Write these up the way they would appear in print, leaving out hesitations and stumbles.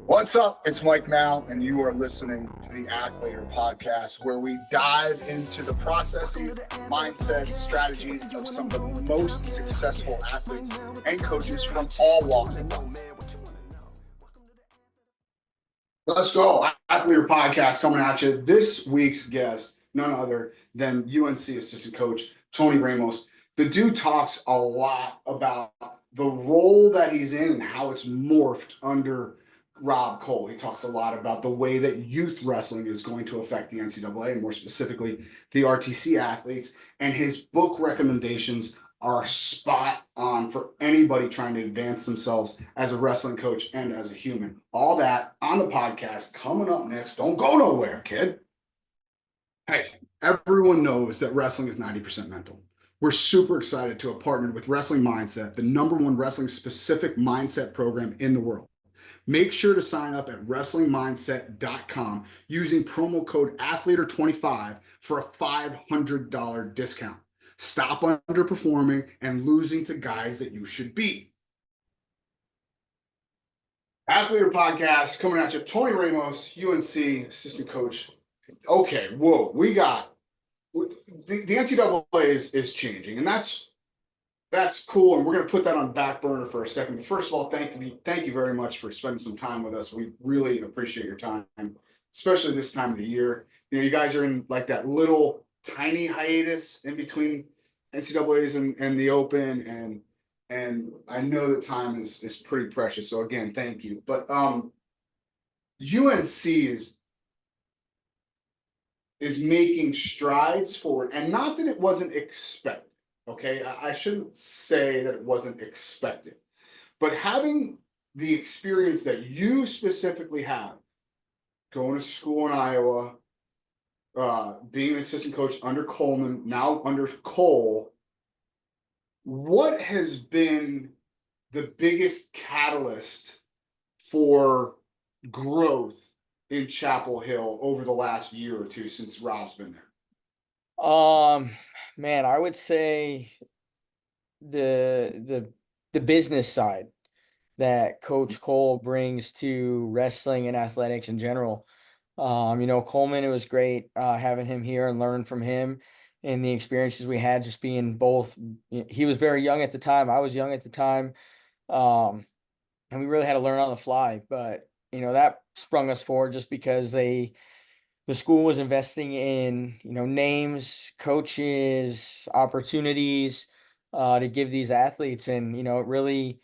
What's up? It's Mike Mal, and you are listening to the Athletor Podcast, where we dive into the processes, mindsets, strategies of some of the most successful athletes and coaches from all walks of life. Let's go. Athletor Podcast coming at you. This week's guest, none other than UNC assistant coach Tony Ramos. The dude talks a lot about the role that he's in and how it's morphed under Rob Cole. He talks a lot about the way that youth wrestling is going to affect the NCAA, and more specifically, the RTC athletes. And his book recommendations are spot on for anybody trying to advance themselves as a wrestling coach and as a human. All that on the podcast coming up next. Don't go nowhere, kid. Hey, everyone knows that wrestling is 90% mental. We're super excited to have partnered with Wrestling Mindset, the #1 wrestling specific mindset program in the world. Make sure to sign up at wrestlingmindset.com using promo code Athletor25 for a $500 discount. Stop underperforming and losing to guys that you should beat. Athletor Podcast coming at you. Tony Ramos, UNC assistant coach. Okay, whoa, we got the NCAA is changing, and that's cool, and we're going to put that on the back burner for a second. But first of all, thank you very much for spending some time with us. We really appreciate your time, especially this time of the year. You know, you guys are in like that little tiny hiatus in between NCAAs and the Open, and I know that time is pretty precious. So again, thank you. But UNC is making strides forward, and not that it wasn't expected. Okay, I shouldn't say that it wasn't expected, but having the experience that you specifically have, going to school in Iowa, being an assistant coach under Coleman, now under Cole, what has been the biggest catalyst for growth in Chapel Hill over the last year or two since Rob's been there? Man, I would say the business side that Coach Cole brings to wrestling and athletics in general. Coleman, it was great having him here and learning from him and the experiences we had just being both. He was very young at the time. I was young at the time. And we really had to learn on the fly. But, that sprung us forward just because the school was investing in, names, coaches, opportunities to give these athletes. And, it really,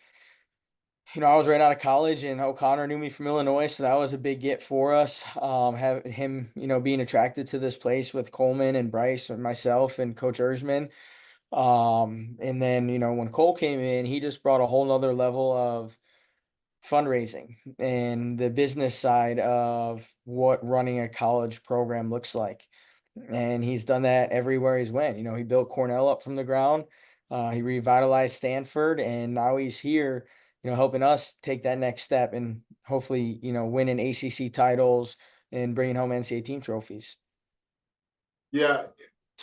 I was right out of college and O'Connor knew me from Illinois. So that was a big get for us. Having him, being attracted to this place with Coleman and Bryce and myself and Coach Erzman. And then, when Cole came in, he just brought a whole nother level of fundraising and the business side of what running a college program looks like. And he's done that everywhere he's went. He built Cornell up from the ground. He revitalized Stanford, and now he's here, helping us take that next step and hopefully, winning ACC titles and bringing home NCAA team trophies. Yeah.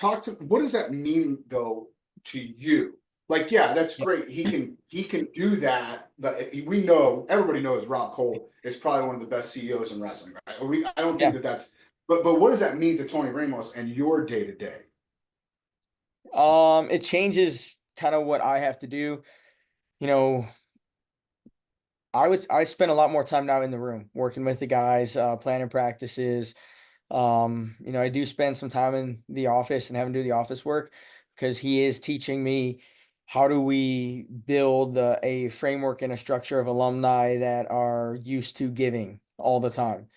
What does that mean though to you? Like, yeah, that's great. He can do that. But everybody knows Rob Cole is probably one of the best CEOs in wrestling, right? I don't think that's. But what does that mean to Tony Ramos and your day to day? It changes kind of what I have to do. I spend a lot more time now in the room working with the guys, planning practices. I do spend some time in the office and having to do the office work because he is teaching me how do we build a framework and a structure of alumni that are used to giving all the time.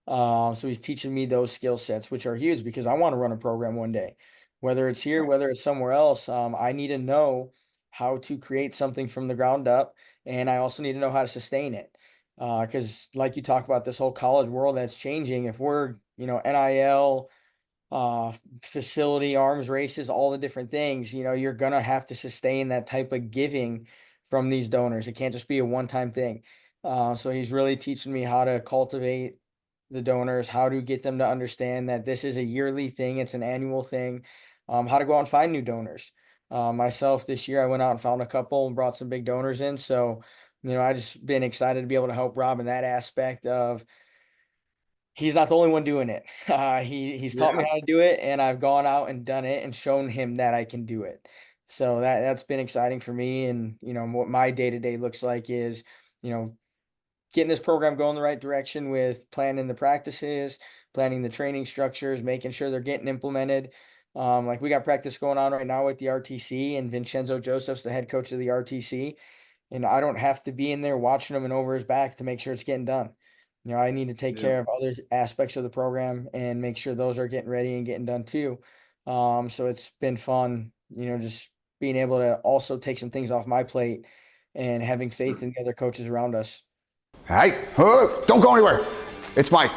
So he's teaching me those skill sets, which are huge because I want to run a program one day, whether it's here, whether it's somewhere else. I need to know how to create something from the ground up, and I also need to know how to sustain it. Because like you talk about this whole college world that's changing, if we're, NIL, facility, arms races, all the different things, you're going to have to sustain that type of giving from these donors. It can't just be a one-time thing. So he's really teaching me how to cultivate the donors, how to get them to understand that this is a yearly thing. It's an annual thing. How to go out and find new donors. Myself this year, I went out and found a couple and brought some big donors in. So I just been excited to be able to help Rob in that aspect of he's not the only one doing it. He's taught me Yeah. how to do it, and I've gone out and done it and shown him that I can do it. So that's been exciting for me. And, what my day-to-day looks like is, you know, getting this program going the right direction with planning the practices, planning the training structures, making sure they're getting implemented. Like we got practice going on right now with the RTC, and Vincenzo Joseph's the head coach of the RTC. And I don't have to be in there watching him and over his back to make sure it's getting done. I need to take Yeah. care of other aspects of the program and make sure those are getting ready and getting done too. So it's been fun, just being able to also take some things off my plate and having faith in the other coaches around us. Hey, don't go anywhere. It's Mike.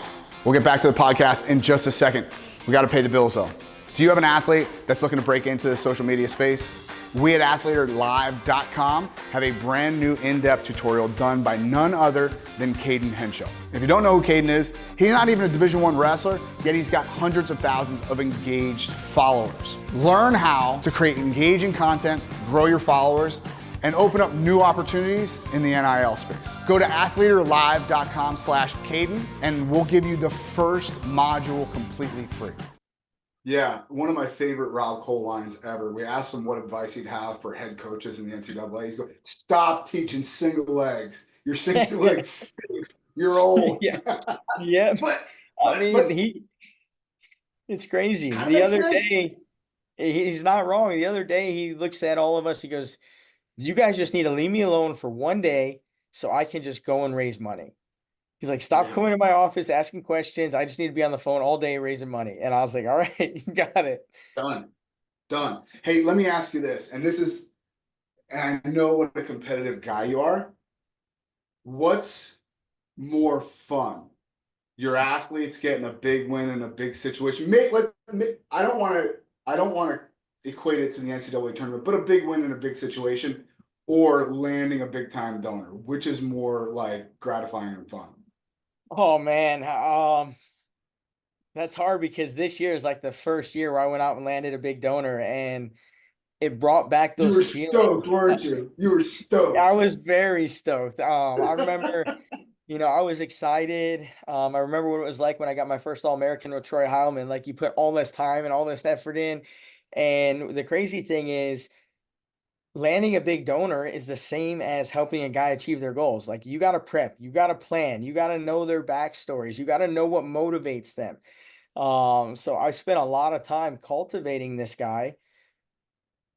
We'll get back to the podcast in just a second. We got to pay the bills though. Do you have an athlete that's looking to break into the social media space? We at athletorlive.com have a brand new in-depth tutorial done by none other than Caden Henshaw. If you don't know who Caden is, he's not even a Division I wrestler, yet he's got hundreds of thousands of engaged followers. Learn how to create engaging content, grow your followers, and open up new opportunities in the NIL space. Go to athletorlive.com/Caden and we'll give you the first module completely free. Yeah, one of my favorite Rob Cole lines ever. We asked him what advice he'd have for head coaches in the NCAA. He's going, stop teaching single legs. Your single legs stinks. You're old. Yeah. Yeah. But it's crazy. kind of The makes other sense. day, he's not wrong. The other day, he looks at all of us. He goes, you guys just need to leave me alone for one day so I can just go and raise money. He's like, stop coming to my office, asking questions. I just need to be on the phone all day raising money. And I was like, all right, you got it. Done. Hey, let me ask you this. And I know what a competitive guy you are. What's more fun? Your athletes getting a big win in a big situation. I don't want to equate it to the NCAA tournament, but a big win in a big situation, or landing a big time donor, which is more like gratifying and fun. Oh man, that's hard because this year is like the first year where I went out and landed a big donor, and it brought back You were those feelings. stoked, weren't you? You were I stoked. was very stoked. I remember, I was excited. I remember what it was like when I got my first All-American with Troy Heilman. Like you put all this time and all this effort in. And the crazy thing is landing a big donor is the same as helping a guy achieve their goals. Like you got to prep, you got to plan, you got to know their backstories, you got to know what motivates them. So I spent a lot of time cultivating this guy.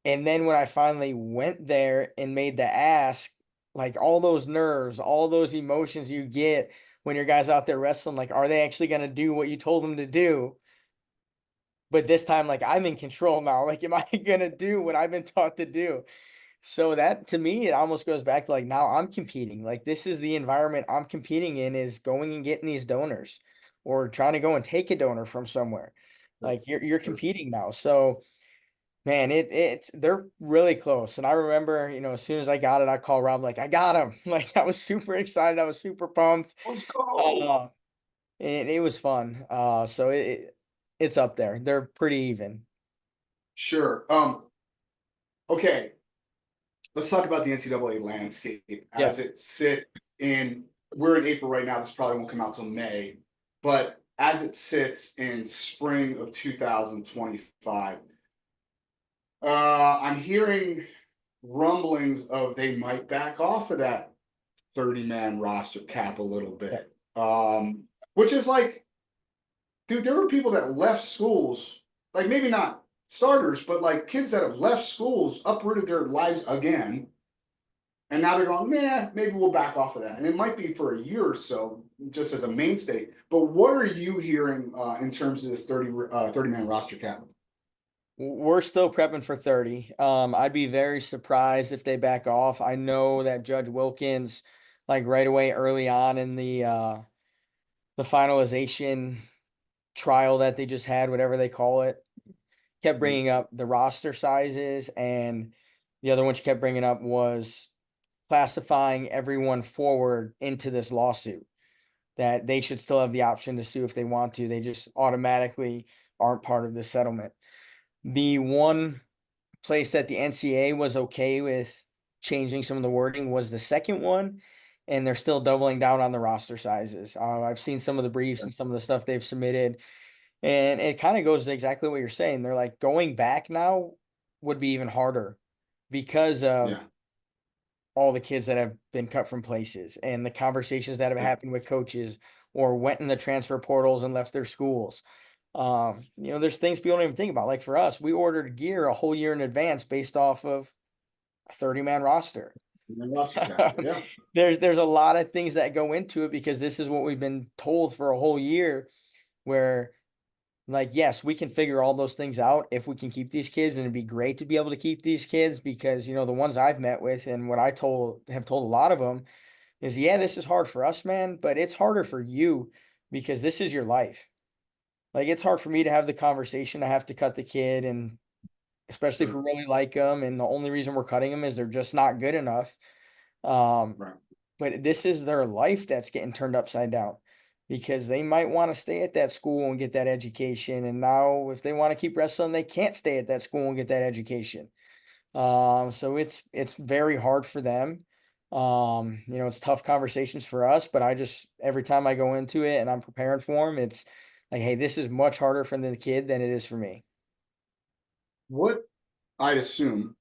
And then when I finally went there and made the ask, like all those nerves, all those emotions you get when your guys out there wrestling, like, are they actually going to do what you told them to do? But this time, like, I'm in control now. Like, am I going to do what I've been taught to do? So that to me, it almost goes back to like, now I'm competing. Like, this is the environment I'm competing in, is going and getting these donors or trying to go and take a donor from somewhere. Like, you're competing now. So, man, they're really close. And I remember, as soon as I got it, I called Rob, like, I got him. Like, I was super excited. I was super pumped. Let's go. And it was fun. So it's up there. They're pretty even. Sure. Okay. Let's talk about the NCAA landscape as it sits we're in April right now. This probably won't come out till May, but as it sits in spring of 2025, I'm hearing rumblings of they might back off of that 30-man roster cap a little bit. Which is like, dude, there were people that left schools, like maybe not starters, but like kids that have left schools, uprooted their lives again. And now they're going, man, maybe we'll back off of that. And it might be for a year or so, just as a mainstay. But what are you hearing in terms of this 30-man roster cap? We're still prepping for 30. I'd be very surprised if they back off. I know that Judge Wilkins, like right away early on in the finalization trial that they just had, whatever they call it, kept bringing up the roster sizes, and the other one she kept bringing up was classifying everyone forward into this lawsuit, that they should still have the option to sue if they want to. They just automatically aren't part of the settlement. The one place that the NCAA was okay with changing some of the wording was the second one, and they're still doubling down on the roster sizes. I've seen some of the briefs and some of the stuff they've submitted, and it kind of goes to exactly what you're saying. They're like going back now would be even harder because of Yeah. all the kids that have been cut from places and the conversations that have Yeah. happened with coaches or went in the transfer portals and left their schools. There's things people don't even think about. Like for us, we ordered gear a whole year in advance based off of a 30-man roster. Yeah. There's a lot of things that go into it because this is what we've been told for a whole year where like, yes, we can figure all those things out if we can keep these kids, and it'd be great to be able to keep these kids because, the ones I've met with and what I have told a lot of them is, yeah, this is hard for us, man, but it's harder for you because this is your life. Like, it's hard for me to have the conversation. I have to cut the kid, and especially if we Sure. really like them, and the only reason we're cutting them is they're just not good enough. Um, Right. but this is their life that's getting turned upside down because they might want to stay at that school and get that education. And now, if they want to keep wrestling, they can't stay at that school and get that education. So it's very hard for them. It's tough conversations for us, but I just every time I go into it and I'm preparing for them, it's like, hey, this is much harder for the kid than it is for me. What I'd assume,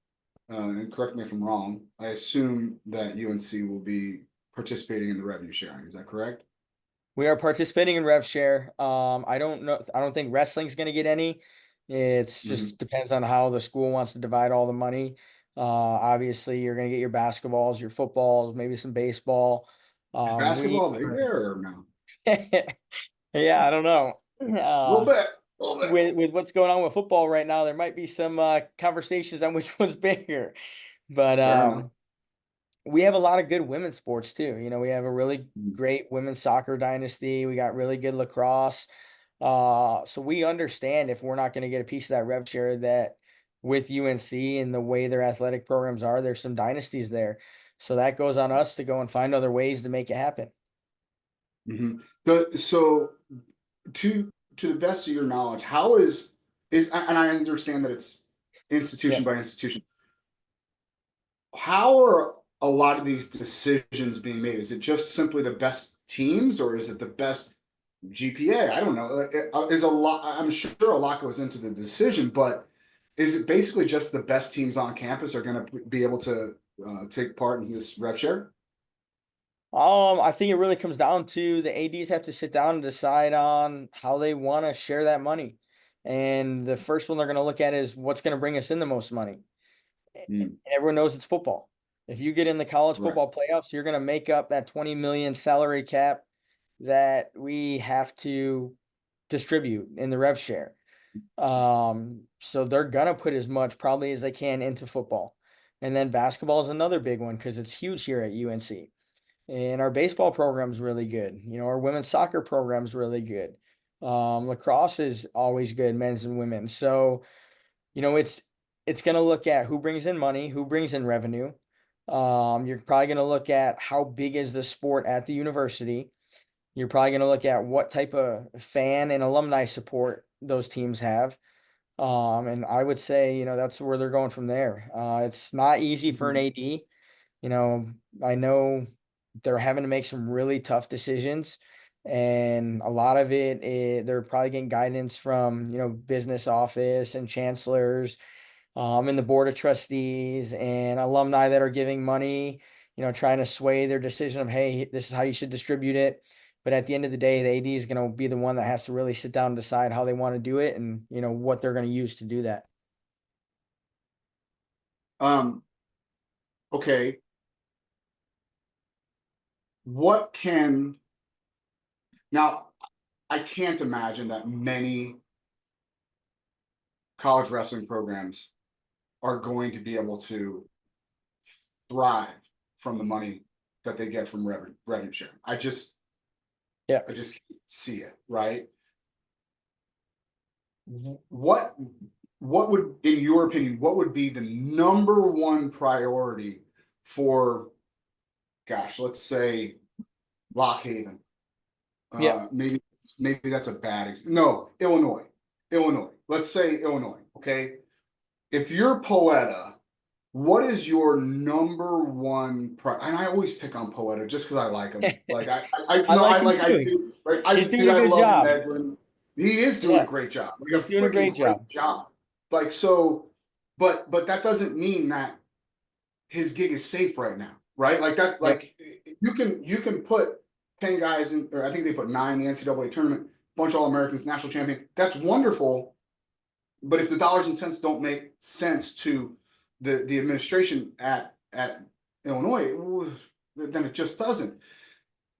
and correct me if I'm wrong, I assume that UNC will be participating in the revenue sharing. Is that correct? We are participating in rev share. I don't know. I don't think wrestling's going to get any. It's Mhm. just depends on how the school wants to divide all the money. Obviously, you're going to get your basketballs, your footballs, maybe some baseball. Is We basketball big are, there or no? yeah, I don't know. A little bit. A little bit. With what's going on with football right now, there might be some conversations on which one's bigger. But Fair enough. we have a lot of good women's sports too. We have a really Mhm. great women's soccer dynasty. We got really good lacrosse. So we understand if we're not going to get a piece of that rev share that with UNC and the way their athletic programs are, there's some dynasties there. So that goes on us to go and find other ways to make it happen. So to the best of your knowledge, how is and I understand that it's Yeah. institution by institution. How are a lot of these decisions being made? Is it just simply the best teams, or is it the best GPA? I don't know. Is a lot. I'm sure a lot goes into the decision, but is it basically just the best teams on campus are going to be able to take part in this rev share? I think it really comes down to the ADs have to sit down and decide on how they want to share that money. And the first one they're going to look at is what's going to bring us in the most money. Mm, Everyone knows it's football. If you get in the college right. football playoffs, you're going to make up that 20 million salary cap that we have to distribute in the rev share. So they're going to put as much probably as they can into football. And then basketball is another big one because it's huge here at UNC. And our baseball program's really good. Our women's soccer program's really good. Lacrosse is always good, men's and women. So, it's going to look at who brings in money, who brings in revenue. You're probably going to look at how big is the sport at the university. You're probably going to look at what type of fan and alumni support those teams have. And I would say, that's where they're going from there. It's not easy for an Mhm. AD. I know they're having to make some really tough decisions, and a lot of they're probably getting guidance from, business office and chancellors, and the board of trustees and alumni that are giving money, trying to sway their decision of, hey, this is how you should distribute it. But at the end of the day, the AD is going to be the one that has to really sit down and decide how they want to do it and, what they're going to use to do that. Um, okay. What can now? I can't imagine that many college wrestling programs are going to be able to thrive from the money that they get from revenue sharing. Yeah. I just can't see it, right? What what would, in your opinion, what would be the number one priority for, gosh, let's say Lock Haven? Yeah. Maybe that's a bad no, Illinois. Illinois. Let's say Illinois, okay? If you're Poeta what is your number one and I always pick on Poeta just because I like him. Like I I no, like I him like I too. do. Right? He's doing a I good love job. Medlin. He is doing a Yeah, great job, like a he's doing a freaking great job. great job. Like so, but that doesn't mean that his gig is safe right now, right? Like that, Yep. like you can put 10 guys in, or I think they put 9 in the NCAA tournament, bunch of All Americans, national champion. That's wonderful, but if the dollars and cents don't make sense to the administration at Illinois, then it just doesn't.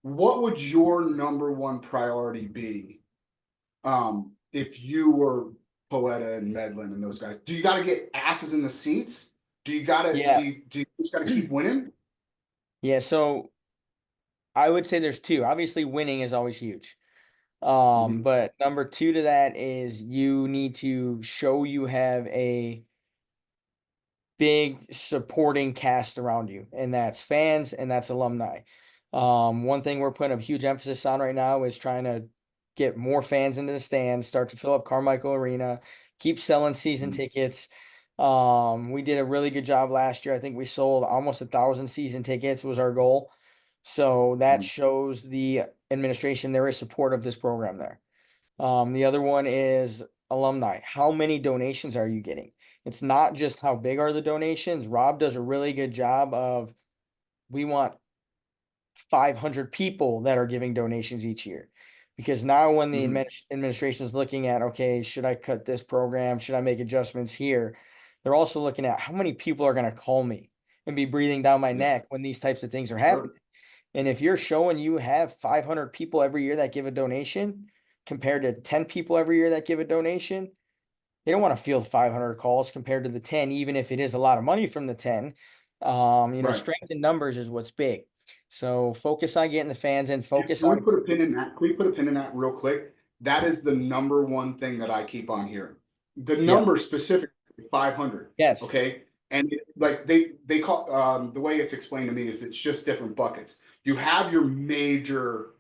What would your number one priority be if you were Poeta and Medlin and those guys? Do you got to get asses in the seats? Yeah. Do you just got to keep winning? Yeah. So I would say there's two. Obviously, winning is always huge. Mhm. But number two to that is you need to show you have a big supporting cast around you, and that's fans and that's alumni. One thing we're putting a huge emphasis on right now is trying to get more fans into the stands, start to fill up Carmichael Arena, keep selling season Mhm. tickets. We did a really good job last year. I think we sold almost 1,000 season tickets was our goal. So that Mhm. shows the administration there is support of this program there. The other one is alumni. How many donations are you getting? It's not just how big are the donations. Rob does a really good job of we want 500 people that are giving donations each year. Because now when the Mhm. administration is looking at, okay, should I cut this program? Should I make adjustments here? They're also looking at how many people are going to call me and be breathing down my Yeah, neck when these types of things are sure. happening. And if you're showing you have 500 people every year that give a donation compared to 10 people every year that give a donation, they don't want to field 500 calls compared to the 10, even if it is a lot of money from the 10. Right. Strength in numbers is what's big. So focus on getting the fans in, focus Can we on, put a pin in that? Can we put a pin in that real quick? That is the number one thing that I keep on hearing. The yeah, number specifically 500. yes, Okay. And like they call the way it's explained to me is it's just different buckets. You have your major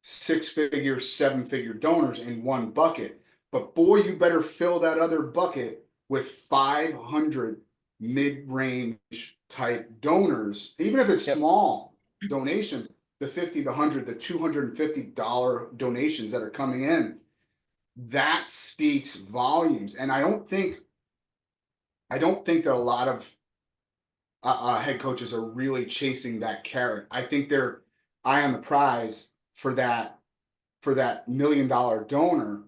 6-figure, 7-figure donors in one bucket, but boy, you better fill that other bucket with 500 mid-range type donors, even if it's yep. small donations, the 50, the 100, the $250 donations that are coming in. That speaks volumes. And I don't think that a lot of head coaches are really chasing that carrot. I think they're eye on the prize for that $1 million donor,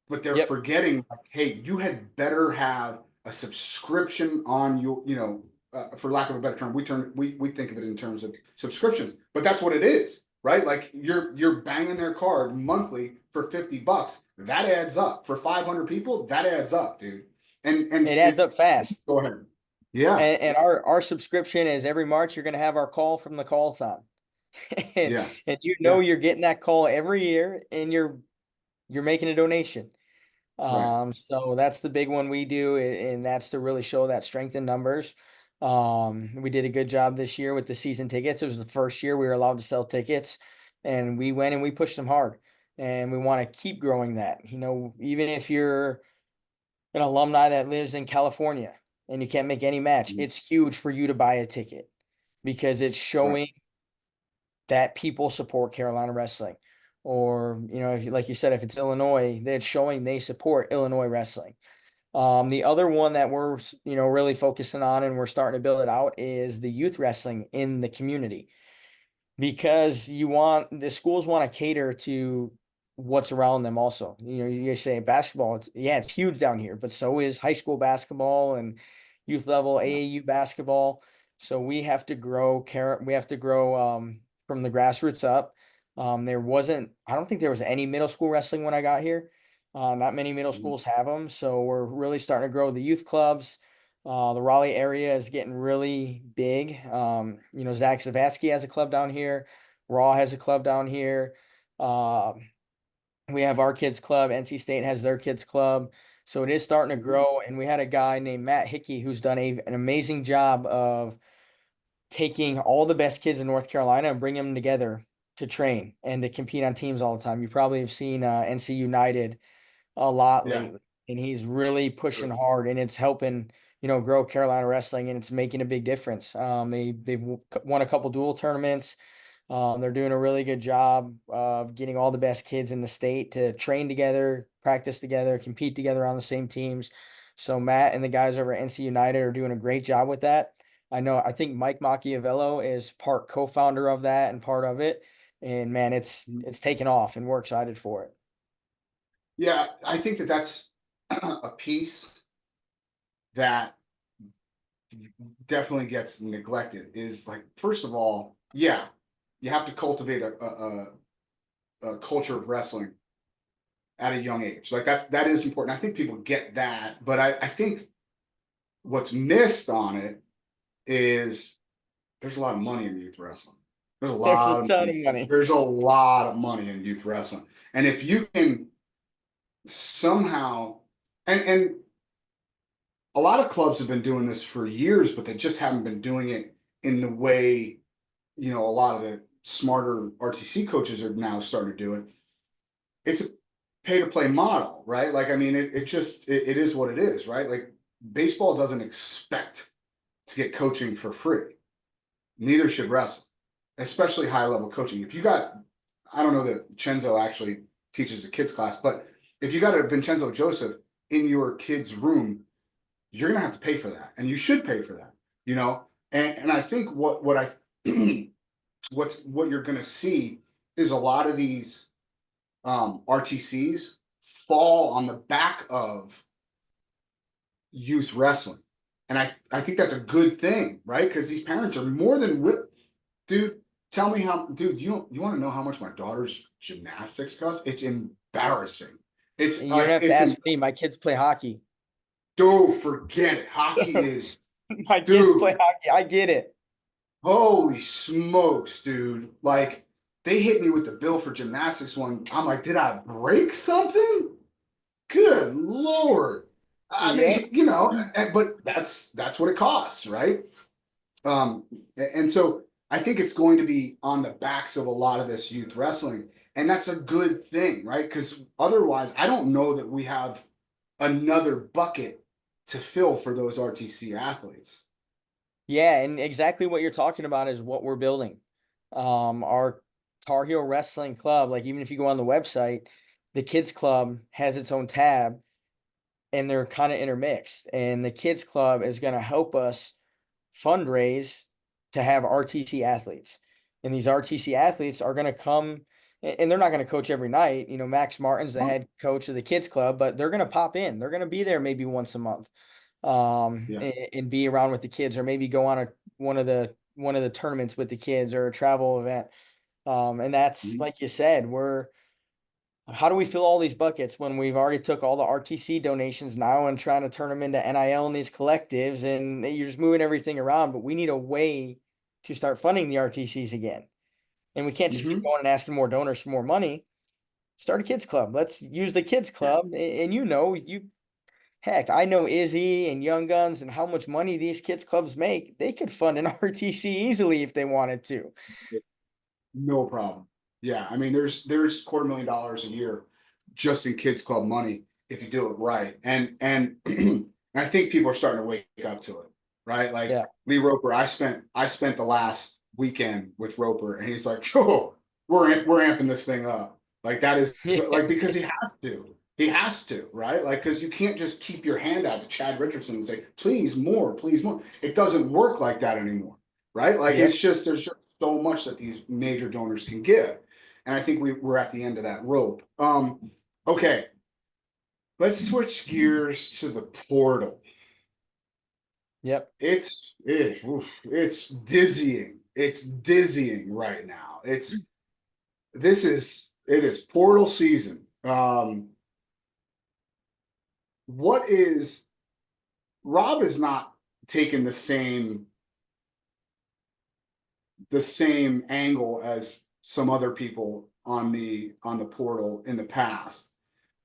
but they're Yep. forgetting like, hey, you had better have a subscription on your, for lack of a better term, we think of it in terms of subscriptions, but that's what it is, right? Like you're banging their card monthly for $50. That adds up for 500 people. That adds up, dude. And It adds it's up fast. go ahead. Yeah, And our subscription is every March you're going to have our call from the call-thon. and, yeah, and yeah, you're getting that call every year and you're making a donation. right. So that's the big one we do, and that's to really show that strength in numbers. We did a good job this year with the season tickets. It was the first year we were allowed to sell tickets, and we went and we pushed them hard, and we want to keep growing that. Even if you're an alumni that lives in California and you can't make any match, Mhm. it's huge for you to buy a ticket because it's Right. showing that people support Carolina wrestling. Or, if like you said, if it's Illinois, that's showing they support Illinois wrestling. The other one that we're, really focusing on and we're starting to build it out is the youth wrestling in the community because the schools want to cater to what's around them also. You say basketball, it's huge down here, but so is high school basketball and youth level Yeah. AAU basketball. So we have to grow from the grassroots up. I don't think there was any middle school wrestling when I got here. Not many middle Mhm. schools have them, so we're really starting to grow the youth clubs. The Raleigh area is getting really big. Zach Zavatsky has a club down here. Raw has a club down here. Uh, we have our kids club. NC State has their kids club. So it is starting to Mhm. grow. And we had a guy named Matt Hickey who's done an amazing job of taking all the best kids in North Carolina and bringing them together to train and to compete on teams all the time. You probably have seen NC United a lot Yeah. lately, and he's really pushing Sure. hard, and it's helping grow Carolina wrestling, and it's making a big difference. They've won a couple dual tournaments. They're doing a really good job of getting all the best kids in the state to train together, practice together, compete together on the same teams. So Matt and the guys over at NC United are doing a great job with that. I think Mike Machiavello is part co-founder of that and part of it. And man, it's taken off, and we're excited for it. Yeah, I think that that's a piece that definitely gets neglected. Is like, first of all, yeah, you have to cultivate a culture of wrestling at a young age. Like that is important. I think people get that, but I think what's missed on it is there's a lot of money in youth wrestling. There's a There's a lot of ton money. of money. There's a lot of money in youth wrestling. And if you can somehow, and a lot of clubs have been doing this for years, but they just haven't been doing it in the way, a lot of the smarter RTC coaches are now starting to do it. It's a pay to play model, right? Like, I mean, it is what it is, right? Like, baseball doesn't expect to get coaching for free. Neither should wrestling, especially high level coaching. If you got, I don't know that Chenzo actually teaches a kids class, but if you got a Vincenzo Joseph in your kid's room, you're going to have to pay for that, and you should pay for that, and I think what you're going to see is a lot of these RTCs fall on the back of youth wrestling. And I think that's a good thing, right? Because these parents are more than dude. Tell me you want to know how much my daughter's gymnastics costs? It's embarrassing. It's You don't have to ask me. My kids play hockey. Dude, forget it. Hockey is My kids play hockey. I get it. Holy smokes, dude. Like, they hit me with the bill for gymnastics one. I'm like, did I break something? Good Lord. I mean, but that's what it costs, right? And so I think it's going to be on the backs of a lot of this youth wrestling. And that's a good thing, right? Because otherwise, I don't know that we have another bucket to fill for those RTC athletes. Yeah, and exactly what you're talking about is what we're building. Our Tar Heel Wrestling Club, like, even if you go on the website, the kids club has its own tab, and they're kind of intermixed. And the kids club is going to help us fundraise to have RTC athletes. And these RTC athletes are going to come, and they're not going to coach every night. Max Martin's the head coach of the kids club, but they're going to pop in. They're going to be there maybe once a month, and be around with the kids, or maybe go on one of the tournaments with the kids, or a travel event. And that's, like you said, how do we fill all these buckets when we've already took all the RTC donations now and trying to turn them into NIL in these collectives, and you're just moving everything around? But we need a way to start funding the RTCs again. And we can't just keep going and asking more donors for more money. Start a kids club. Let's use the kids club. And heck, I know Izzy and Young Guns and how much money these kids clubs make. They could fund an RTC easily if they wanted to. No problem. Yeah, I mean, there's $250,000 a year just in kids club money if you do it right, and I think people are starting to wake up to it, right? Like, Lee Roper, I spent the last weekend with Roper, and he's like, "Oh, we're amping this thing up." Like, that is like, because he has to, right? Like, because you can't just keep your hand out to Chad Richardson and say, "Please more, please more." It doesn't work like that anymore, right? Like, it's just, there's just so much that these major donors can give. And I think we're at the end of that rope. Okay, let's switch gears to the portal. Yep. It's dizzying. It's dizzying right now. It is portal season. Rob is not taking the same angle as some other people on the portal in the past,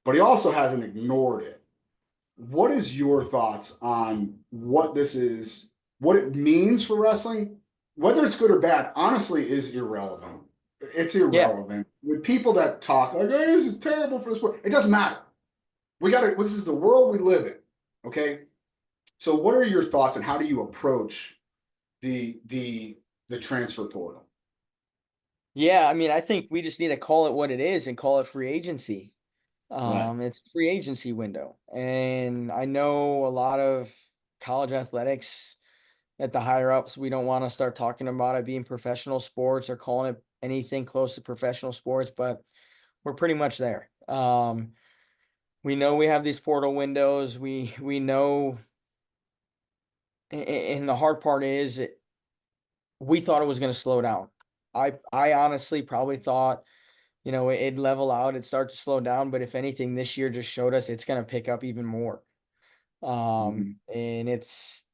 but he also hasn't ignored it. What is your thoughts on what this is, what it means for wrestling? Whether it's good or bad, honestly, is irrelevant. It's irrelevant. With people that talk like, "Oh, this is terrible for the sport," it doesn't matter. This is the world we live in. Okay. So what are your thoughts and how do you approach the transfer portal? Yeah, I mean, I think we just need to call it what it is and call it free agency. Right. It's a free agency window. And I know a lot of college athletics at the higher ups, we don't want to start talking about it being professional sports or calling it anything close to professional sports, but we're pretty much there. We know we have these portal windows. We know, and the hard part is we thought it was going to slow down. I honestly probably thought, it'd level out, it'd start to slow down, but if anything, this year just showed us it's going to pick up even more. Mhm. And it's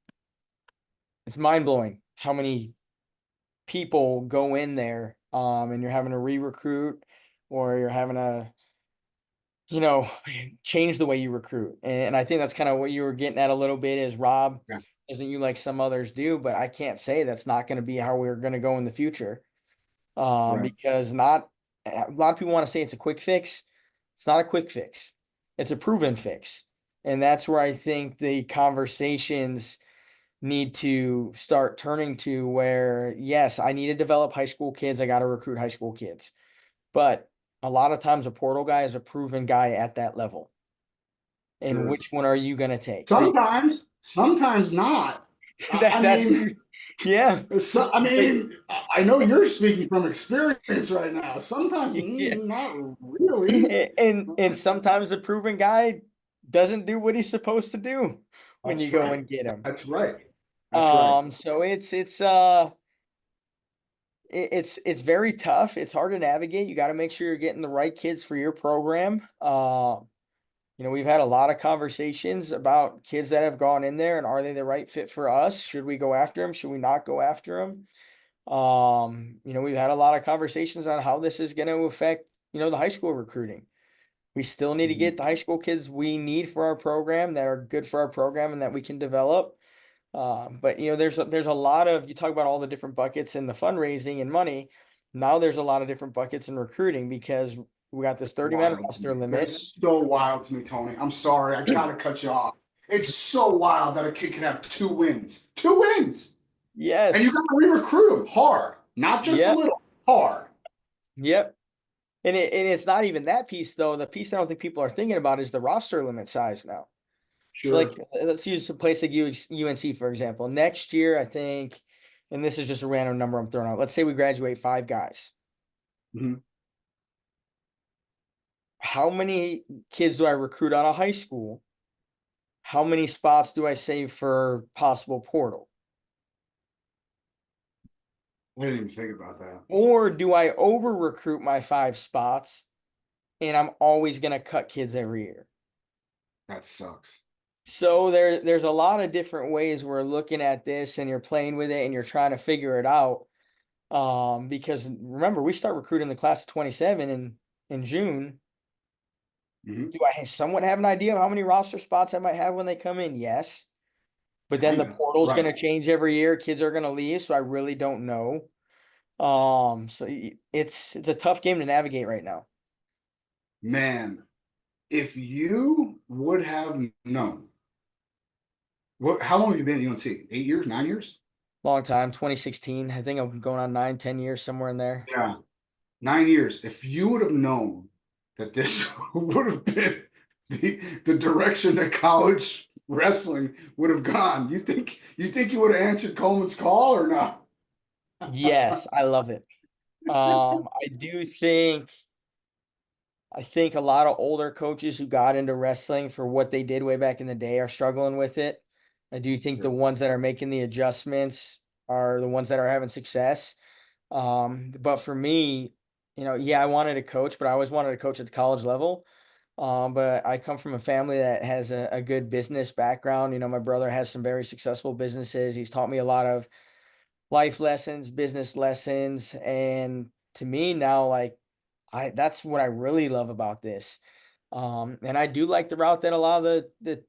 mind blowing how many people go in there, and you're having to re-recruit, or you're having to, you know, change the way you recruit. And I think that's kind of what you were getting at a little bit is Rob Yeah. isn't you like some others do, but I can't say that's not going to be how we're going to go in the future. Right. Because not a lot of people want to say it's a quick fix. It's not a quick fix. It's a proven fix. And that's where I think the conversations need to start turning to where, yes, I need to develop high school kids. I got to recruit high school kids. But a lot of times a portal guy is a proven guy at that level. And Sure. which one are you going to take? Sometimes not. I That's mean, yeah. I But mean, I know you're speaking from experience right now. Sometimes, yeah. not really. And sometimes the proven guy doesn't do what he's supposed to do when you That's go right. and get him. That's right. That's right. So it's very tough. It's hard to navigate. You got to make sure you're getting the right kids for your program. We've had a lot of conversations about kids that have gone in there and are they the right fit for us? Should we go after them? Should we not go after them? We've had a lot of conversations on how this is going to affect, the high school recruiting. We still need to Mhm. get the high school kids we need for our program that are good for our program and that we can develop. But there's a lot of you talk about all the different buckets in the fundraising and money. Now there's a lot of different buckets in recruiting because we got this 30-man Wild to roster me. limit. That's so wild to me, Tony. I'm sorry. I gotta cut you off. It's so wild that a kid can have 2 wins. 2 wins. And you Yes. gotta re-recruit them hard. Not just a Yep. little, hard. Yep. And it's not even that piece though. The piece I don't think people are thinking about is the roster limit size now. So like Sure. let's use a place like UNC for example. Next year, I think, and this is just a random number I'm throwing out. Let's say we graduate 5 guys. Mhm. How many kids do I recruit out of high school? How many spots do I save for possible portal? I didn't even think about that. Or do I over recruit my 5 spots and I'm always going to cut kids every year? That sucks. So there's a lot of different ways we're looking at this and you're playing with it and you're trying to figure it out. Because remember, we start recruiting the class of 27 in June. Mhm. Do I somewhat have an idea of how many roster spots I might have when they come in? Yes. But then the Kinda. portal's Right. going to change every year. Kids are going to leave, so I really don't know. So it's a tough game to navigate right now. Man, if you would have known, how long have you been at UNC? 8 years, 9 years? Long time, 2016. I think I'm going on 9, 10 years somewhere in there. Yeah. 9 years. If you would have known that this would have been the direction that college wrestling would have gone, you think you would have answered Coleman's call or no? Yes, I love it. I do think I think a lot of older coaches who got into wrestling for what they did way back in the day are struggling with it. I do think the Sure. ones that are making the adjustments are the ones that are having success. But for me, yeah, I wanted to coach, but I always wanted to coach at the college level. But I come from a family that has a good business background. My brother has some very successful businesses. He's taught me a lot of life lessons, business lessons, and to me now, like that's what I really love about this. And I do like the route that a lot of the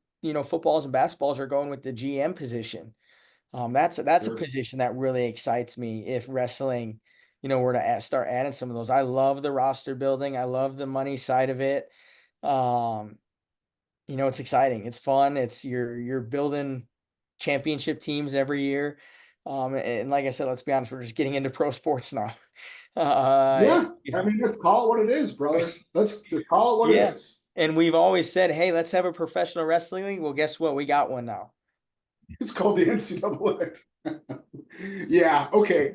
footballs and basketballs are going with the GM position. That's a Sure. position that really excites me if wrestling, were to start adding some of those. I love the roster building. I love the money side of it. Um, it's exciting. It's fun. You're building. championship teams every year. And like I said, let's be honest, we're just getting into pro sports now. Yeah, I mean, let's call it what it is, brother. Let's call it what it yeah. is. And we've always said, hey, let's have a professional wrestling league. Well, guess what? We got one now. It's called the NCAA. Yeah. Okay.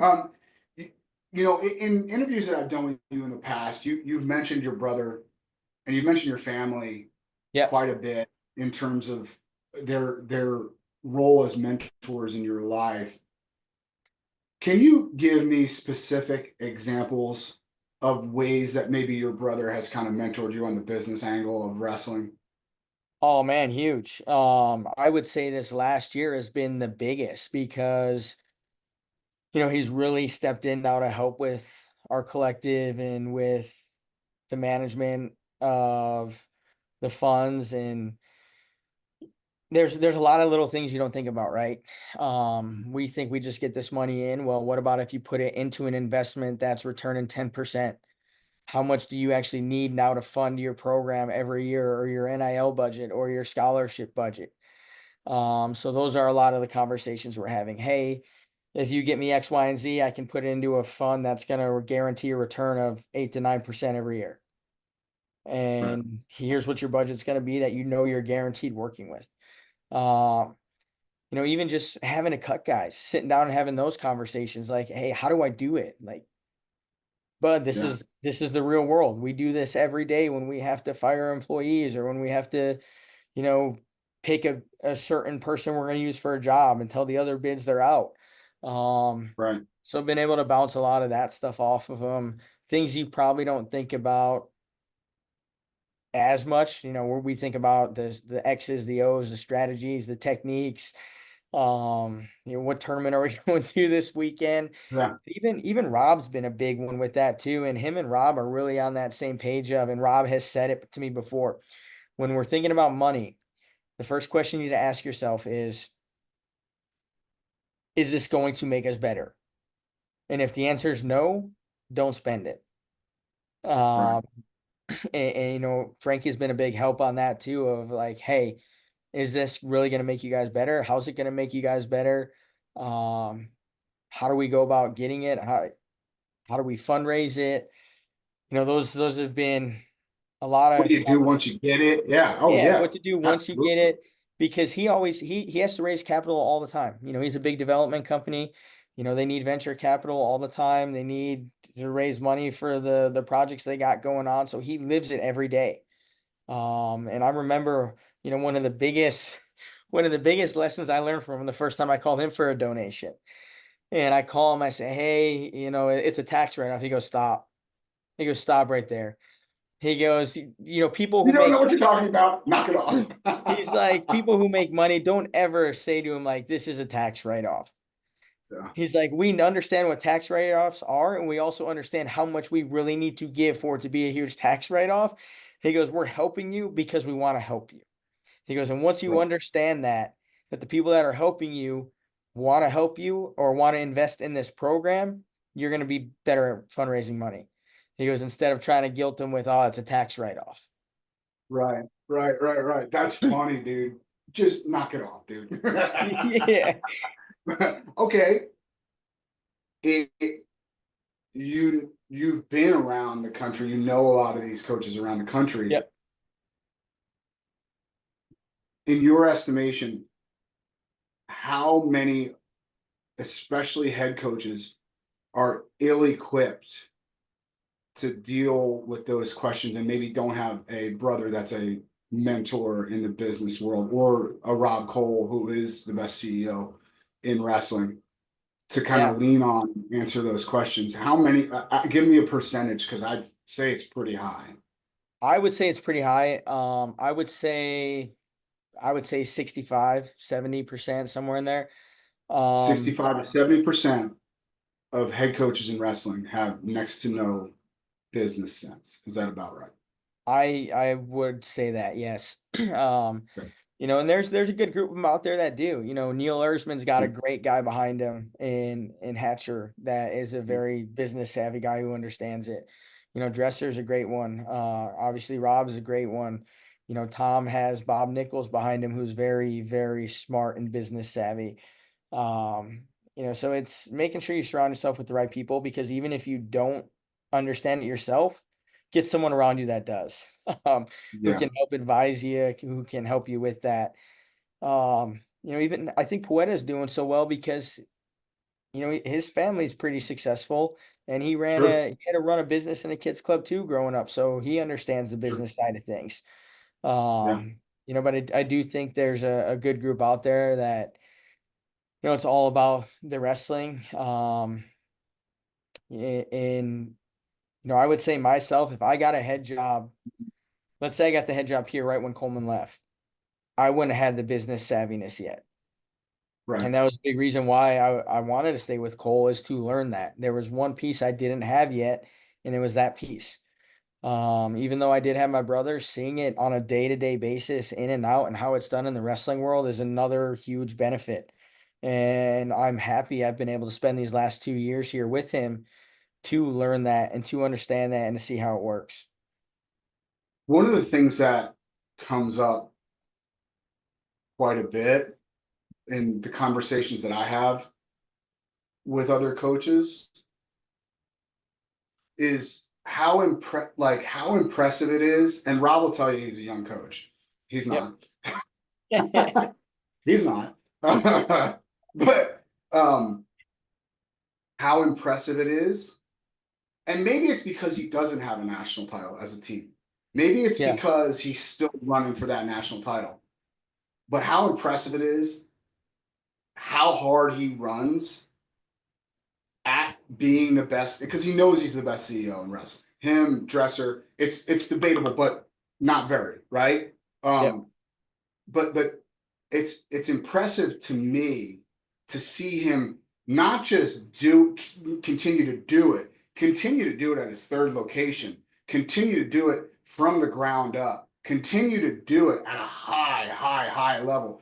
In interviews that I've done with you in the past, you've mentioned your brother and you've mentioned your family Yeah. quite a bit in terms of their role as mentors in your life. Can you give me specific examples of ways that maybe your brother has kind of mentored you on the business angle of wrestling? Oh man, huge. I would say this last year has been the biggest because, he's really stepped in now to help with our collective and with the management of the funds. And there's a lot of little things you don't think about, right? We think we just get this money in. Well, what about if you put it into an investment that's returning 10%? How much do you actually need now to fund your program every year, or your NIL budget, or your scholarship budget? So those are a lot of the conversations we're having. Hey, if you get me X, Y, and Z, I can put it into a fund that's going to guarantee a return of 8 to 9% every year. Right. And here's what your budget's going to be that you're guaranteed working with. Um, even just having a cut guys, sitting down and having those conversations like, hey, how do I do it? Like, but Yeah. this is the real world. We do this every day when we have to fire employees, or when we have to, you know, pick a certain person we're going to use for a job until the other bids they're out. Right. So I've been able to bounce a lot of that stuff off of them. Things you probably don't think about as much, where we think about the X's, the O's, the strategies, the techniques. What tournament are we going to this weekend? Yeah. Even Rob's been a big one with that too, and him and Rob are really on that same page of. And Rob has said it to me before. When we're thinking about money, the first question you need to ask yourself is this going to make us better? And if the answer is no, don't spend it. Right. Um, and Frankie's been a big help on that too, of like, hey, is this really going to make you guys better? How's it going to make you guys better? How do we go about getting it? How do we fundraise it? Those have been a lot What of do you do once you get it? Yeah. Oh, yeah, yeah. what to do once you get Absolutely. it, because he has to raise capital all the time. He's a big development company. They need venture capital all the time. They need to raise money for the projects they got going on. So he lives it every day. And I remember, one of the biggest one of the biggest lessons I learned from him the first time I called him for a donation. And I call him, I say, hey, it's a tax write-off. He goes, stop. He goes, stop right there. He goes, people You who don't make know what you're talking about. Knock it off. he's like, people who make money, don't ever say to him like, this is a tax write-off. Yeah. He's like, we understand what tax write-offs are, and we also understand how much we really need to give for it to be a huge tax write-off. He goes, we're helping you because we want to help you. He goes, and once you Right. understand that the people that are helping you want to help you or want to invest in this program, you're going to be better at fundraising money. He goes, instead of trying to guilt them with, oh, it's a tax write-off. Right. Right. Right. Right. That's funny, dude. Just knock it off, dude. Yeah. Okay. It, you've been around the country. You know a lot of these coaches around the country. Yep. In your estimation, how many, especially head coaches, are ill-equipped to deal with those questions and maybe don't have a brother that's a mentor in the business world, or a Rob Cole, who is the best CEO in wrestling, to kind Yeah. of lean on, answer those questions? How many, give me a percentage, because I'd say it's pretty high. I would say it's pretty high. I would say 65, 70%, somewhere in there. Um, 65 to 70% of head coaches in wrestling have next to no business sense. Is that about right? I would say that, yes. Okay. And there's a good group of them out there that do. Neil Ersman's got a great guy behind him in Hatcher that is a very business savvy guy who understands it. Dresser's a great one. Obviously Rob's a great one. Tom has Bob Nichols behind him, who's very, very smart and business savvy. Um, so it's making sure you surround yourself with the right people, because even if you don't understand it yourself, get someone around you that does, who Yeah, can help advise you, who can help you with that. Even I think Poeta is doing so well because his family's pretty successful, and sure, he had to run a business in a kids club too growing up, so he understands the sure. business side of things. Yeah. But I do think there's a good group out there that it's all about the wrestling. And I would say myself, if I got a head job, let's say I got the head job here right when Coleman left, I wouldn't have had the business savviness yet. Right. And that was a big reason why I wanted to stay with Cole, is to learn that. There was one piece I didn't have yet, and it was that piece. Even though I did have my brother, seeing it on a day-to-day basis in and out and how it's done in the wrestling world is another huge benefit. And I'm happy I've been able to spend these last 2 years here with him to learn that and to understand that and to see how it works. One of the things that comes up quite a bit in the conversations that I have with other coaches is how impressive it is. And Rob will tell you he's a young coach. He's Yep. not. He's not. But how impressive it is. And maybe it's because he doesn't have a national title as a team. Maybe it's Yeah. because he's still running for that national title. But how impressive it is, how hard he runs at being the best, because he knows he's the best CEO in wrestling. Him, Dresser, it's debatable, but not very, right? Yep. But it's impressive to me to see him not just continue to do it at his third location, continue to do it from the ground up, continue to do it at a high level.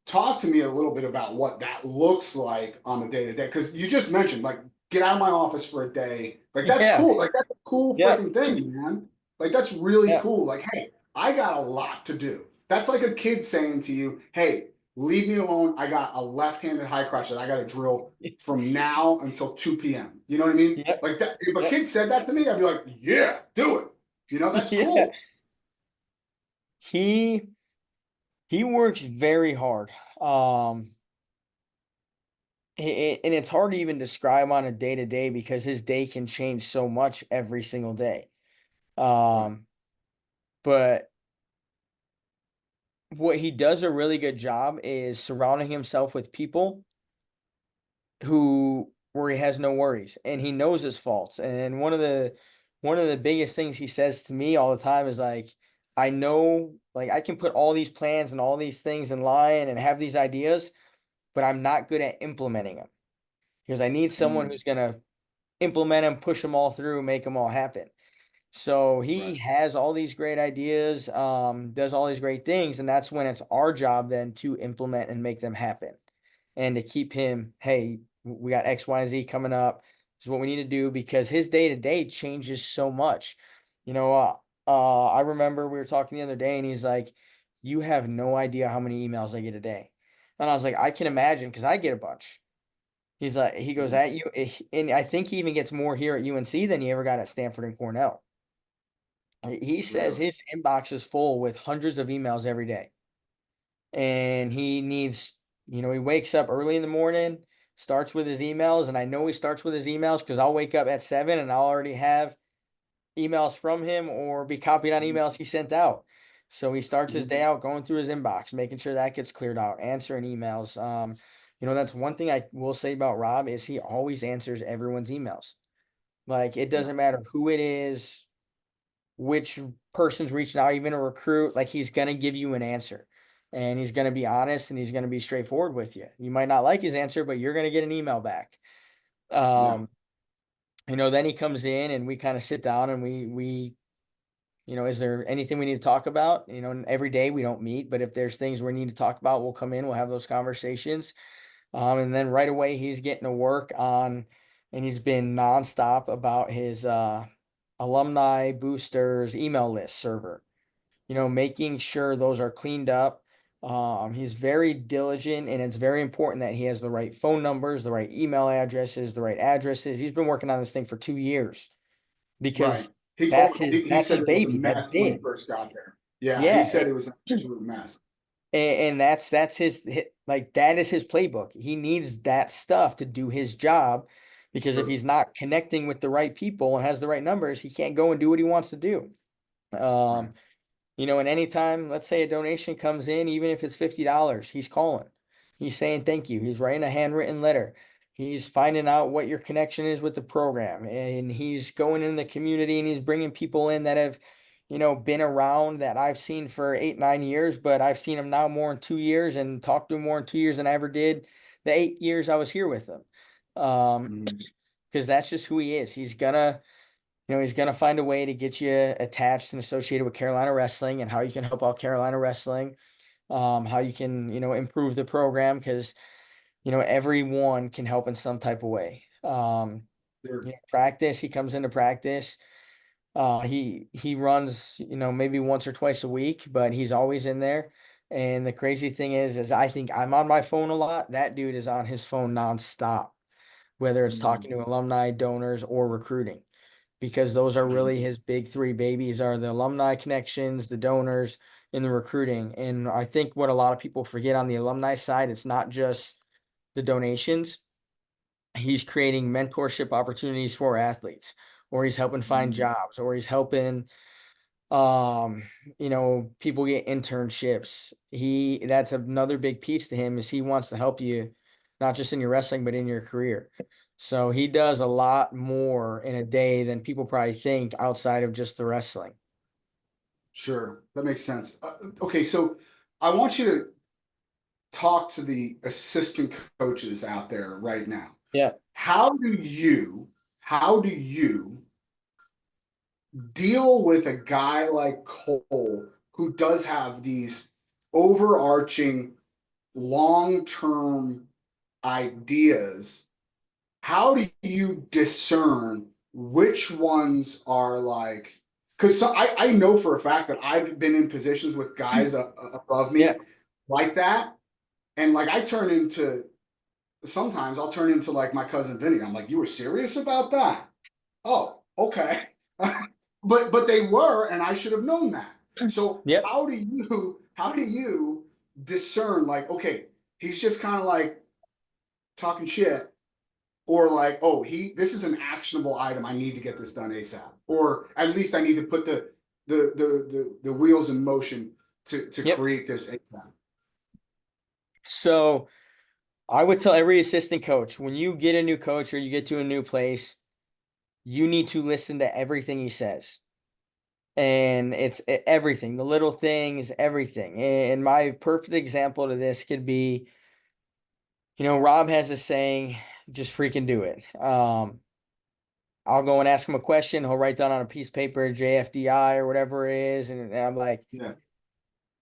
Talk to me a little bit about what that looks like on the day to day, because you just mentioned like get out of my office for a day, like that's Yeah. cool, like that's a cool Yep. freaking thing, man. Like that's really Yep. cool. Like, hey, I got a lot to do. That's like a kid saying to you, hey, leave me alone, I got a left-handed high crotch that I got to drill from now until 2 p.m. You know what I mean? Yep. Like that, if a Yep. kid said that to me, I'd be like, yeah, do it. That's Yeah. cool. He he works very hard. Um, and it's hard to even describe on a day to day, because his day can change so much every single day. Right. Um, but what he does a really good job is surrounding himself with people where he has no worries and he knows his faults. And one of the biggest things he says to me all the time is like, I know, like, I can put all these plans and all these things in line and have these ideas, but I'm not good at implementing them, because I need someone Mm, who's going to implement them, push them all through, make them all happen. So he right. has all these great ideas, does all these great things, and that's when it's our job then to implement and make them happen, and to keep him, hey, we got X, Y, and Z coming up. This is what we need to do, because his day to day changes so much. I remember we were talking the other day, and he's like, "You have no idea how many emails I get a day," and I was like, "I can imagine, because I get a bunch." He's like, he goes at you, and I think he even gets more here at UNC than he ever got at Stanford and Cornell. He says Really? his inbox is full with hundreds of emails every day. And he needs, he wakes up early in the morning, starts with his emails. And I know he starts with his emails because I'll wake up at 7 and I'll already have emails from him or be copied on emails he sent out. So he starts his Mhm. day out going through his inbox, making sure that gets cleared out, answering emails. That's one thing I will say about Rob is he always answers everyone's emails. Like, it Yeah. doesn't matter who it is, which person's reaching out, even a recruit, like, he's gonna give you an answer. And he's gonna be honest and he's gonna be straightforward with you. You might not like his answer, but you're gonna get an email back. Yeah. Um, then he comes in and we kind of sit down and is there anything we need to talk about? And every day we don't meet, but if there's things we need to talk about, we'll come in, we'll have those conversations. And then right away he's getting to work on, and he's been nonstop about his alumni boosters email list server. making sure those are cleaned up. He's very diligent, and it's very important that he has the right phone numbers, the right email addresses, the right addresses. He's been working on this thing for 2 years Right. because He that's told his he that's said his it was a baby. That's mess when he big. first got there. Yeah, he Yeah. said it was an absolute mess. And that's like that is his playbook. He needs that stuff to do his job, because if Sure. he's not connecting with the right people and has the right numbers, he can't go and do what he wants to do. Right. Um, and anytime, let's say a donation comes in, even if it's $50, he's calling. He's saying thank you. He's writing a handwritten letter. He's finding out what your connection is with the program, and he's going in the community and he's bringing people in that have, been around that I've seen for 8, 9 years, but I've seen him now more in 2 years and talked to him more in 2 years than I ever did the 8 years I was here with him. Mhm. Because that's just who he is. He's gonna find a way to get you attached and associated with Carolina wrestling and how you can help out Carolina wrestling, how you can, improve the program, because, everyone can help in some type of way. Sure. Practice, he comes into practice. He runs, maybe once or twice a week, but he's always in there. And the crazy thing is I think I'm on my phone a lot. That dude is on his phone nonstop, whether it's Mhm. talking to alumni, donors, or recruiting, because those are Mhm. really his big three babies, are the alumni connections, the donors, and the recruiting. And I think what a lot of people forget on the alumni side, it's not just the donations. He's creating mentorship opportunities for athletes, or he's helping find Mhm. jobs, or he's helping people get internships. That's another big piece to him, is he wants to help you not just in your wrestling but in your career. So he does a lot more in a day than people probably think outside of just the wrestling. Sure. That makes sense. Okay, so I want you to talk to the assistant coaches out there right now. Yeah. How do you deal with a guy like Cole who does have these overarching long-term ideas? How do you discern which ones are like, because so I know for a fact that I've been in positions with guys above Yeah. me like that, and like I turn into, sometimes I'll turn into like my cousin Vinny. I'm like, you were serious about that? Oh, okay. But they were, and I should have known that. So Yep. how do you discern, like, okay, he's just kind of like talking shit, or like, oh, this is an actionable item. I need to get this done ASAP, or at least I need to put the wheels in motion to Yep. create this ASAP. So I would tell every assistant coach, when you get a new coach or you get to a new place, you need to listen to everything he says. And it's everything, the little things, everything. And my perfect example to this could be, Rob has a saying, just freaking do it. I'll go and ask him a question. He'll write down on a piece of paper, JFDI or whatever it is. And I'm like, Yeah,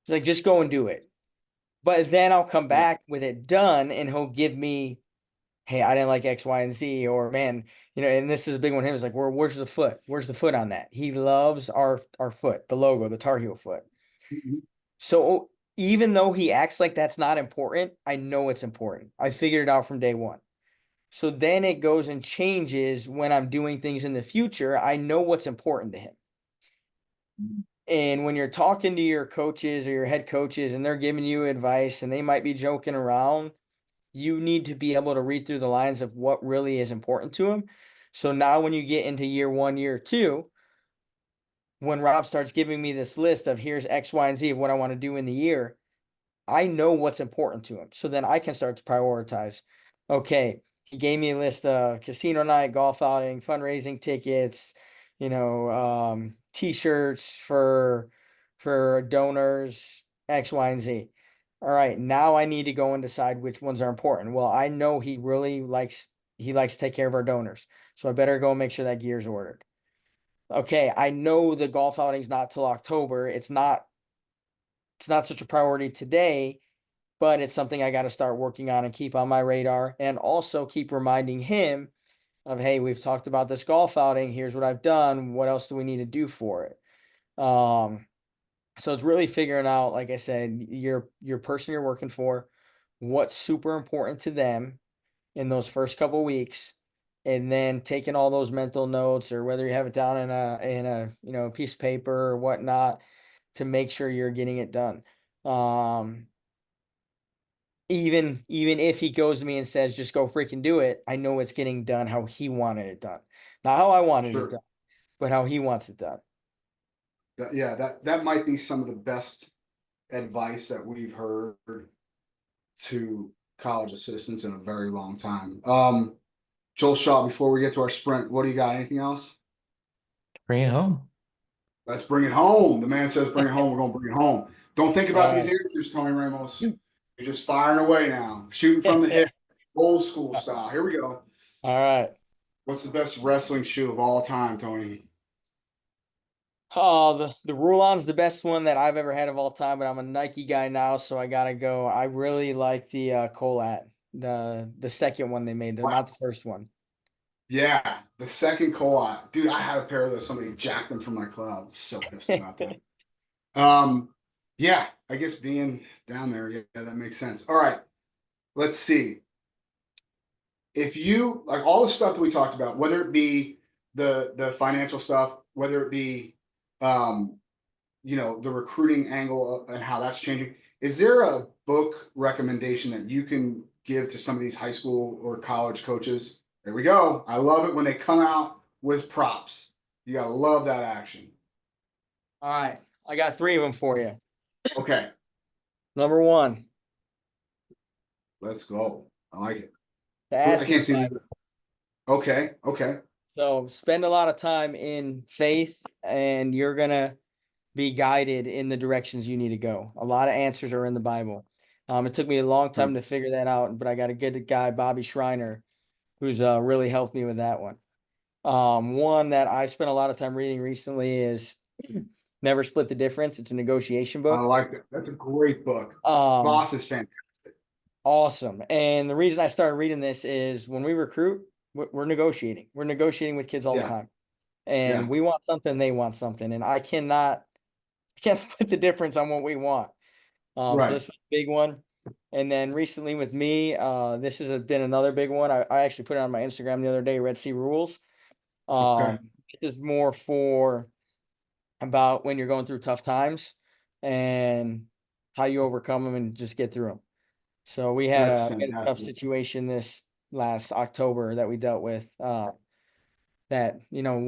he's like, just go and do it. But then I'll come yeah. back with it done and he'll give me, hey, I didn't like X, Y, and Z, or man, and this is a big one. Him is like, where's the foot? Where's the foot on that? He loves our foot, the logo, the Tar Heel foot. Mhm. So even though he acts like that's not important, I know it's important. I figured it out from day one. So then it goes and changes when I'm doing things in the future. I know what's important to him. And when you're talking to your coaches or your head coaches and they're giving you advice and they might be joking around, you need to be able to read through the lines of what really is important to them. So now when you get into year one, year two, when Rob starts giving me this list of here's X, Y, and Z of what I want to do in the year, I know what's important to him. So then I can start to prioritize. Okay, he gave me a list of casino night, golf outing, fundraising tickets, t-shirts for donors, X, Y, and Z. All right, now I need to go and decide which ones are important. Well, I know he likes to take care of our donors. So I better go and make sure that gear's ordered. Okay, I know the golf outing's not till October. It's not such a priority today, but it's something I got to start working on and keep on my radar, and also keep reminding him of, hey, we've talked about this golf outing. Here's what I've done. What else do we need to do for it? So it's really figuring out, like I said, your person you're working for, what's super important to them in those first couple weeks, and then taking all those mental notes, or whether you have it down in a piece of paper or whatnot, to make sure you're getting it done. Um, even if he goes to me and says, just go freaking do it, I know it's getting done how he wanted it done. Not how I wanted it Sure. done, but how he wants it done. Yeah, that might be some of the best advice that we've heard to college assistants in a very long time. Joel Shaw, before we get to our sprint, what do you got? Anything else? Bring it home. Let's bring it home. The man says bring it home. We're going to bring it home. Don't think about these answers, Tony Ramos. You're just firing away now. Shooting from the hip. Old school style. Here we go. All right. What's the best wrestling shoe of all time, Tony? Oh, the Rulon's the best one that I've ever had of all time, but I'm a Nike guy now, so I gotta go. I really like the Colat, the second one they made, not the first one. Yeah, the second co-op. Dude, I had a pair of those. Somebody jacked them from my club. So pissed about that. Yeah, I guess being down there, yeah, that makes sense. All right, let's see. If you like all the stuff that we talked about, whether it be the financial stuff, whether it be the recruiting angle and how that's changing, is there a book recommendation that you can give to some of these high school or college coaches? There we go. I love it when they come out with props. You gotta love that action. All right, I got 3 of them for you. Okay, Number 1, let's go. I like it. the I can't Athlete see the. Bible. Okay. So spend a lot of time in faith, and you're gonna be guided in the directions you need to go. A lot of answers are in the Bible. It took me a long time to figure that out, but I got a good guy, Bobby Schreiner, who's really helped me with that one. One that I spent a lot of time reading recently is Never Split the Difference. It's a negotiation I book. like it. That's a great book. Boss is fantastic. Awesome. And the reason I started reading this is when we recruit, we're negotiating. We're negotiating with kids all the time. And we want something, they want something. And I can't split the difference on what we want. So this was a big one. And then recently with me, this has been another big one. I actually put it on my Instagram the other day, Red Sea Rules. This is more for about when you're going through tough times and how you overcome them and just get through them. So we had a tough situation this last October that we dealt with, that,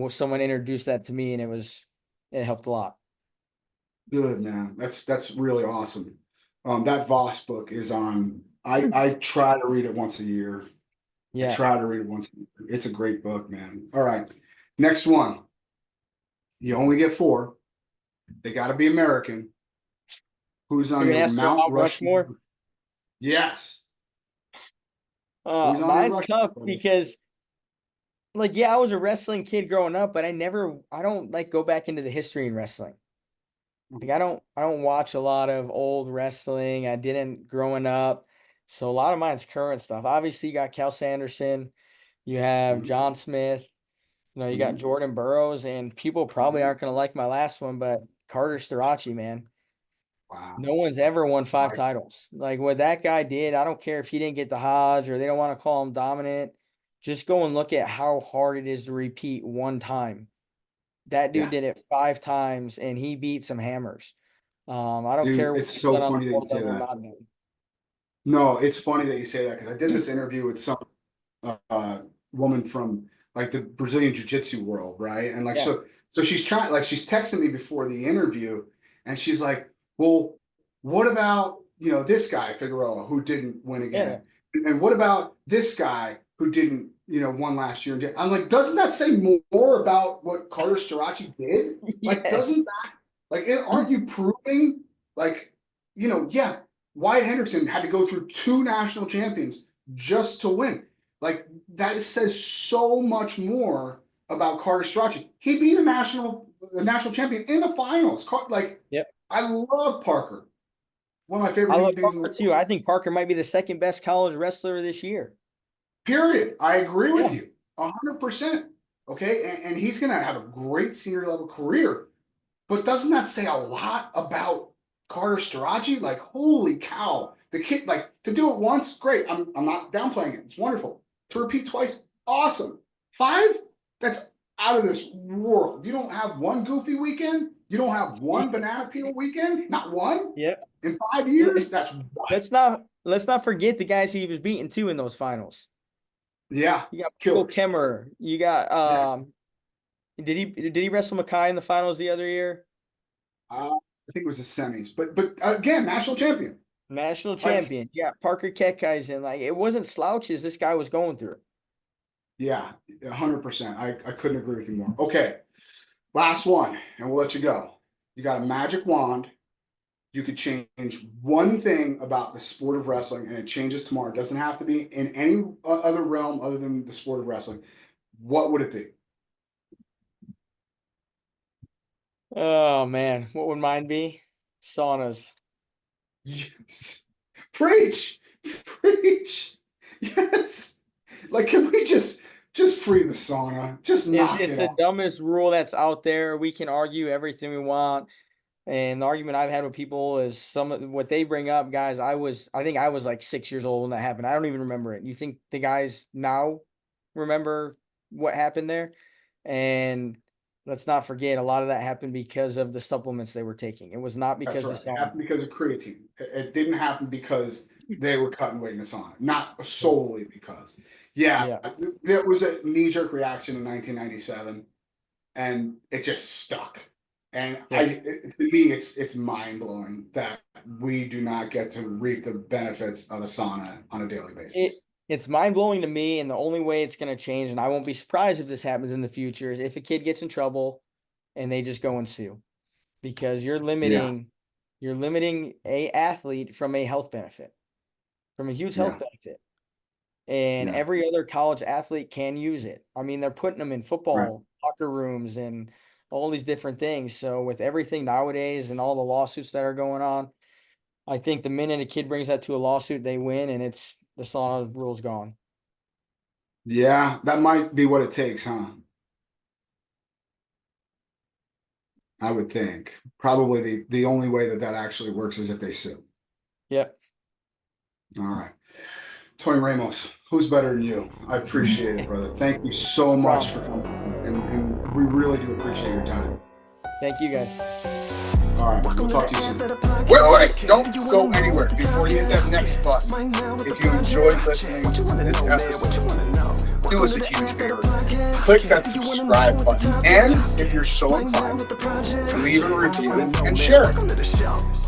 someone introduced that to me, and it helped a lot. Good, man. That's really awesome. That Voss book is on. I try to read it once a year. Yeah. I try to read it once a year. It's a great book, man. All right. Next one. You only get 4. They got to be American. Who's on your Mount Rushmore? Yes. Mine's tough because, I was a wrestling kid growing up, but I don't go back into the history in wrestling. I don't watch a lot of old wrestling. I didn't growing up. So a lot of mine's current stuff. Obviously, you got Cal Sanderson, you have John Smith, you got Jordan Burroughs, and people probably aren't going to like my last one, but Carter Starachi, man. Wow. No one's ever won 5 titles. Like what that guy did, I don't care if he didn't get the Hodge or they don't want to call him dominant. Just go and look at how hard it is to repeat one time. That dude did it 5 times, and he beat some hammers. I don't care. It's so funny that you say that. No, it's funny that you say that because I did this interview with some woman from like the Brazilian jiu-jitsu world, right? And so she's she's texting me before the interview, and she's like, "Well, what about this guy Figueroa who didn't win again, and what about this guy who didn't won last year?" I'm like, doesn't that say more about what Carter Starachi did? Like, doesn't that aren't you proving Wyatt Henderson had to go through 2 national champions just to win. Like that says so much more about Carter Starachi. He beat a national champion in the finals. I love Parker. One of my favorite. I love Parker too. I think Parker might be the second best college wrestler this year. Period. I agree with you 100%. Okay, and he's gonna have a great senior level career. But doesn't that say a lot about Carter Staraji? Like, holy cow. The kid, like, to do it once, great. I'm not downplaying it. It's wonderful. To repeat twice, awesome. 5? That's out of this world. You don't have one goofy weekend? You don't have one banana peel weekend? Not one? Yeah. In 5 years? That's wild. Let's not forget the guys he was beating too in those finals. Yeah. You got Bill Kemmer. You got did he wrestle Mackay in the finals the other year? I think it was the semis. But again, national champion. National champion. Yeah, Parker Ketkai's in. Like, it wasn't slouches this guy was going through. Yeah, 100%. I couldn't agree with you more. Okay, last one, and we'll let you go. You got a magic wand. You could change one thing about the sport of wrestling, and it changes tomorrow. It doesn't have to be in any other realm other than the sport of wrestling. What would it be? Oh, man. What would mine be? Saunas. Yes. Preach. Yes. Like, can we just free the sauna? Just knock it It's the out. dumbest rule that's out there. We can argue everything we want. And the argument I've had with people is some of what they bring up, guys. I think I was like 6 years old when that happened. I don't even remember it. You think the guys now remember what happened there? And let's not forget, a lot of that happened because of the supplements they were taking. It was not because That's of right. It happened because of creatine. It didn't happen because they were cutting weight in the sauna. Not solely because. Yeah. There was a knee-jerk reaction in 1997, and it just stuck. And to me, it's mind-blowing that we do not get to reap the benefits of a sauna on a daily basis. It's mind-blowing to me, and the only way it's going to change, and I won't be surprised if this happens in the future, is if a kid gets in trouble and they just go and sue. Because you're limiting a athlete from a health benefit, from a huge health benefit. And every other college athlete can use it. I mean, they're putting them in football locker rooms and all these different things. So with everything nowadays and all the lawsuits that are going on, I think the minute a kid brings that to a lawsuit, they win, and it's the sauna rule's gone. Yeah, that might be what it takes, huh? I would think. Probably the only way that actually works is if they sue. Yep. All right. Tony Ramos, who's better than you? I appreciate it, brother. Thank you so much for coming. And we really do appreciate your time. Thank you, guys. All right, we'll talk to you soon. Wait, don't go anywhere before you hit that next button. If you enjoyed listening to this episode, do us a huge favor. Click that subscribe button. And if you're so inclined, leave a review and share it.